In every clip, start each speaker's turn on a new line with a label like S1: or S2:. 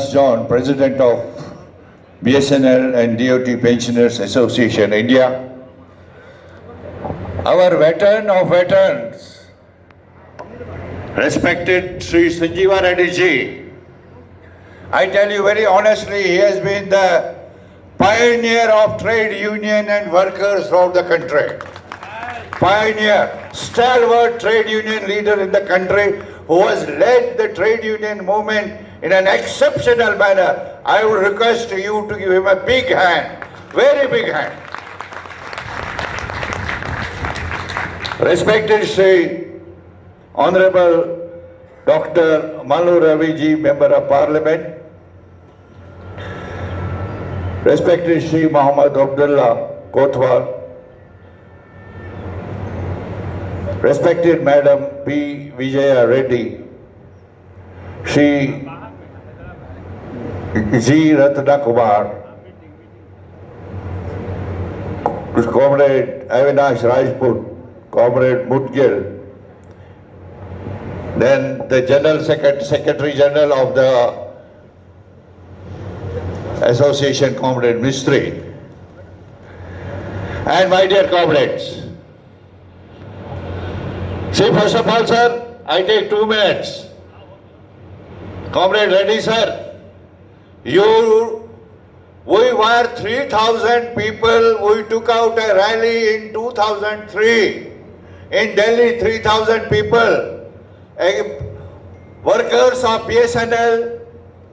S1: Das John, President of BSNL and DOT Pensioners Association, India. Our veteran of veterans, respected Sri Sanjeeva Reddy ji, I tell you very honestly, he has been the pioneer of trade union and workers throughout the country. Pioneer, stalwart trade union leader in the country who has led the trade union movement in an exceptional manner. I would request you to give him a big hand, very big hand. Respected Sri Honorable Dr. Malu Ravi ji, Member of Parliament. Respected Sri Muhammad Abdullah Kotwal. Respected Madam P. Vijaya Reddy. Sri G. Ratna Kumar. Comrade Avinash Rajput. Comrade Mudgil, then the Secretary General of the Association, Comrade Mistry, and my dear comrades. See, first of all, sir, I take 2 minutes. Comrade Reddy, sir, we were 3,000 people. We took out a rally in 2003. In Delhi, 3,000 people, workers of BSNL,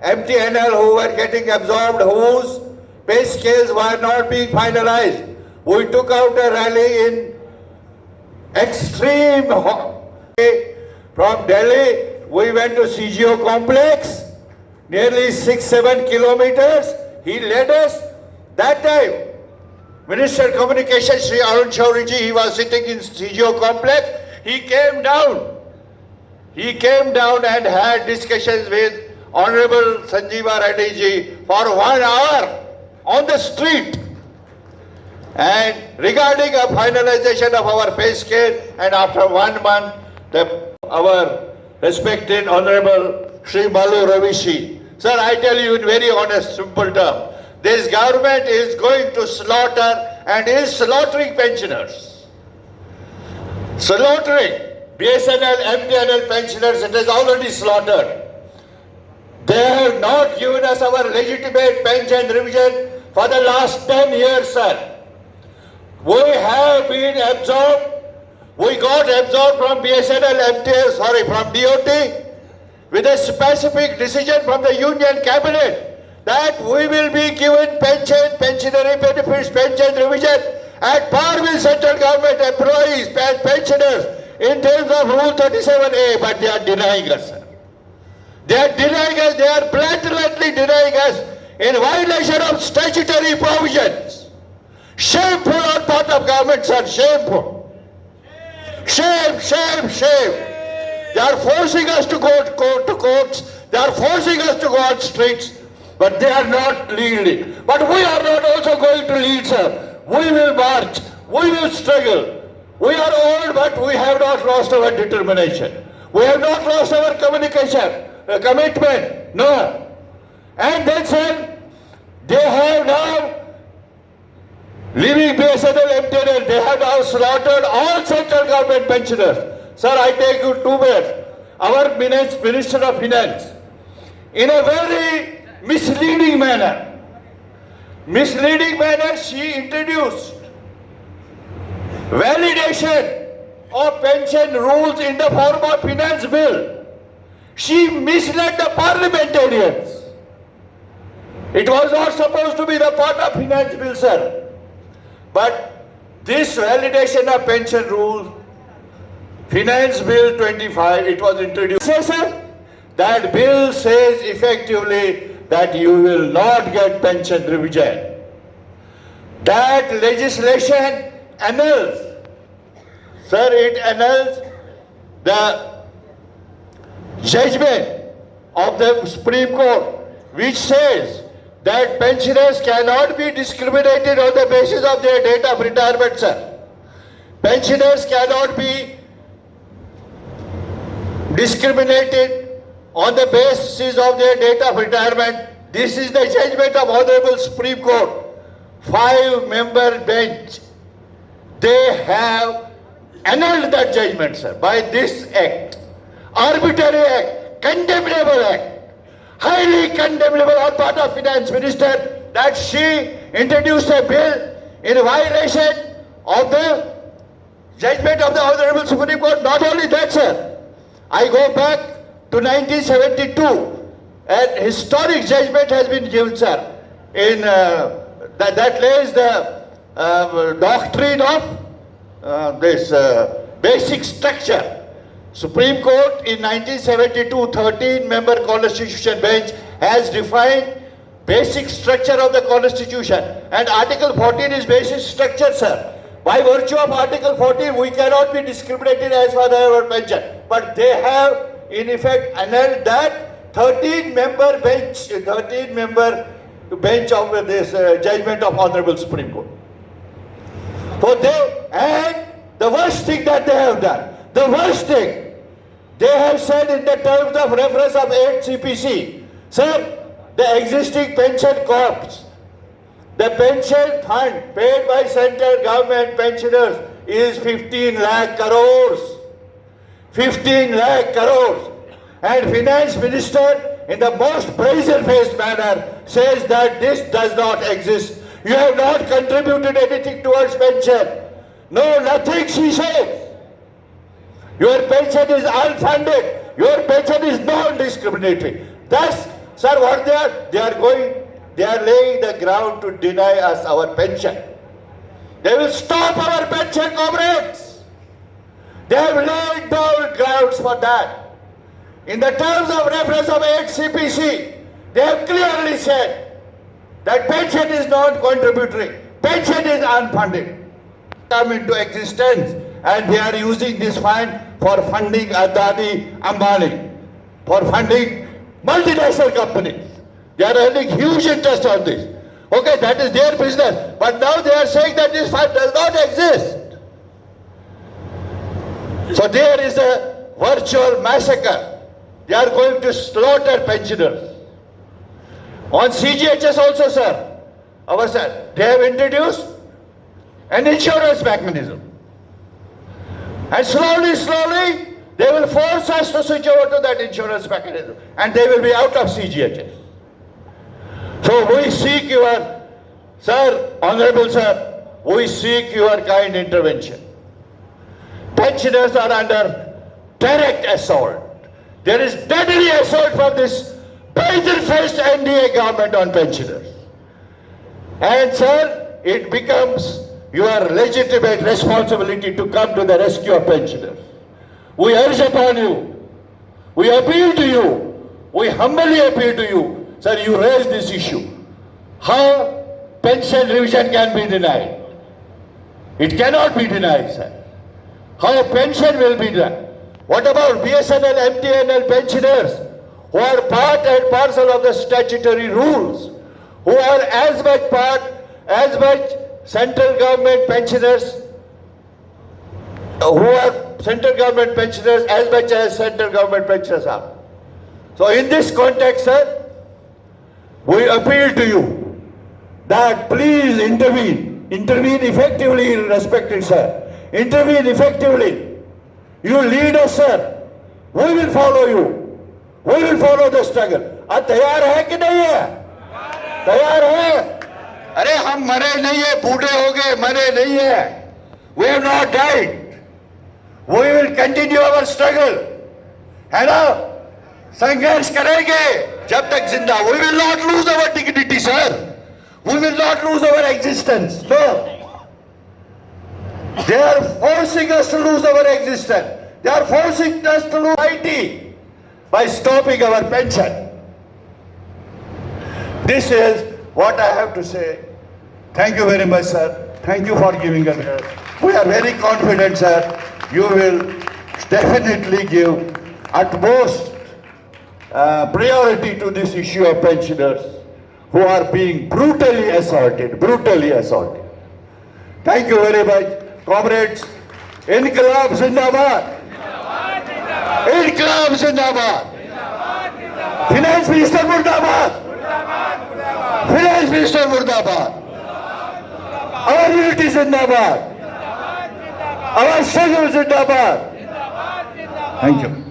S1: MTNL who were getting absorbed, whose pay scales were not being finalized. We took out a rally in extreme from Delhi. We went to CGO complex, nearly 6-7 kilometers. He led us. That time, Minister of Communication, Sri Arun Shauriji, he was sitting in CGO complex. He came down and had discussions with Honorable Sanjeeva Reddy ji for 1 hour on the street. And regarding a finalization of our pay scale, and after 1 month, our respected Honorable Sri Malu Ravi ji. Sir, I tell you in very honest, simple term, this government is going to slaughter and is slaughtering pensioners. Slaughtering BSNL, MTNL pensioners, it is already slaughtered. They have not given us our legitimate pension revision for the last 10 years, sir. We have been absorbed. We got absorbed from BSNL, from DOT with a specific decision from the Union Cabinet that we will be given pensionary benefits, pension revision at par with central government employees and pensioners in terms of Rule 37A, but they are denying us, sir. They are denying us, they are blatantly denying us in violation of statutory provisions. Shameful on part of government, sir, shameful. Shame, shame, shame. They are forcing us to go to courts, they are forcing us to go on streets, but they are not leading. But we are not also going to lead, sir. We will march, we will struggle. We are old, but we have not lost our determination. We have not lost our commitment. No. And then, sir, they have now, leaving BSNL, MTNL, they have now slaughtered all central government pensioners. Sir, I take you 2 minutes. Our Minister of Finance, in a very misleading manner, she introduced validation of pension rules in the form of finance bill. She misled the parliamentarians. It was not supposed to be the part of finance bill, sir. But this validation of pension rules, Finance Bill 25, it was introduced. Sir, that bill says effectively that you will not get pension revision. That legislation annuls, sir, it annuls the judgment of the Supreme Court, which says that pensioners cannot be discriminated on the basis of their date of retirement, sir. Pensioners cannot be discriminated on the basis of their date of retirement. This is the judgment of Honorable Supreme Court. 5-member bench. They have annulled that judgment, sir, by this act. Arbitrary act, condemnable act, highly condemnable on part of Finance Minister that she introduced a bill in violation of the judgment of the Honorable Supreme Court. Not only that, sir, I go back to 1972. An historic judgment has been given, sir, in that lays the doctrine of this basic structure. Supreme Court in 1972, 13-member Constitution bench has defined basic structure of the Constitution, and Article 14 is basic structure, sir. By virtue of Article 14, we cannot be discriminated as far as our pension, but they have in effect annulled that 13-member bench of this judgment of Honorable Supreme Court. So and the worst thing that they have done, the worst thing, they have said in the terms of reference of 8 CPC, sir, the existing pension corps, the pension fund paid by central government pensioners is 15 lakh crores. 15 lakh crores. And Finance Minister, in the most brazen-faced manner, says that this does not exist. You have not contributed anything towards pension. No, nothing, she says. Your pension is unfunded. Your pension is non-discriminatory. Thus, sir, what they are laying the ground to deny us our pension. They will stop our pension, comrades. They have laid down grounds for that. In the terms of reference of 8 CPC, they have clearly said that pension is non-contributory, pension is unfunded. Come into existence, and they are using this fund for funding Adani, Ambani, for funding multinational companies. They are earning huge interest on this. Okay, that is their business. But now they are saying that this fund does not exist. So there is a virtual massacre. They are going to slaughter pensioners. On CGHS also, sir, they have introduced an insurance mechanism. And slowly, they will force us to switch over to that insurance mechanism. And they will be out of CGHS. So we seek your, sir, Honorable Sir, we seek your kind intervention. Pensioners are under direct assault. There is deadly assault from this brazen-faced NDA government on pensioners. And sir, it becomes your legitimate responsibility to come to the rescue of pensioners. We urge upon you, we appeal to you, we humbly appeal to you, sir, you raise this issue. How pension revision can be denied? It cannot be denied, sir. How pension will be done? What about BSNL, MTNL pensioners who are part and parcel of the statutory rules, who are as much central government pensioners, as much as central government pensioners are. So in this context, sir, we appeal to you that please intervene effectively, respected sir. Intervene effectively. You lead us, sir. We will follow you. We will follow the struggle. आप तैयार है कि नहीं है? तैयार है? अरे हम मरे नहीं है, बूढ़े हो गए, मरे नहीं है. We have not died. We will continue our struggle. है ना? संघर्ष करेंगे जब तक जिंदा. We will not lose our dignity, sir. We will not lose our existence. No. They are forcing us to lose our existence. They are forcing us to lose IT by stopping our pension. This is what I have to say. Thank you very much, sir. Thank you for giving us. We are very confident, sir. You will definitely give utmost priority to this issue of pensioners who are being brutally assaulted. Thank you very much. Comrades, Inqilab Zindabad! Inqilab Zindabad! Finance Minister Murdabad. Finance Minister Murdabad. Our unity Zindabad. Our struggle Zindabad. Thank you.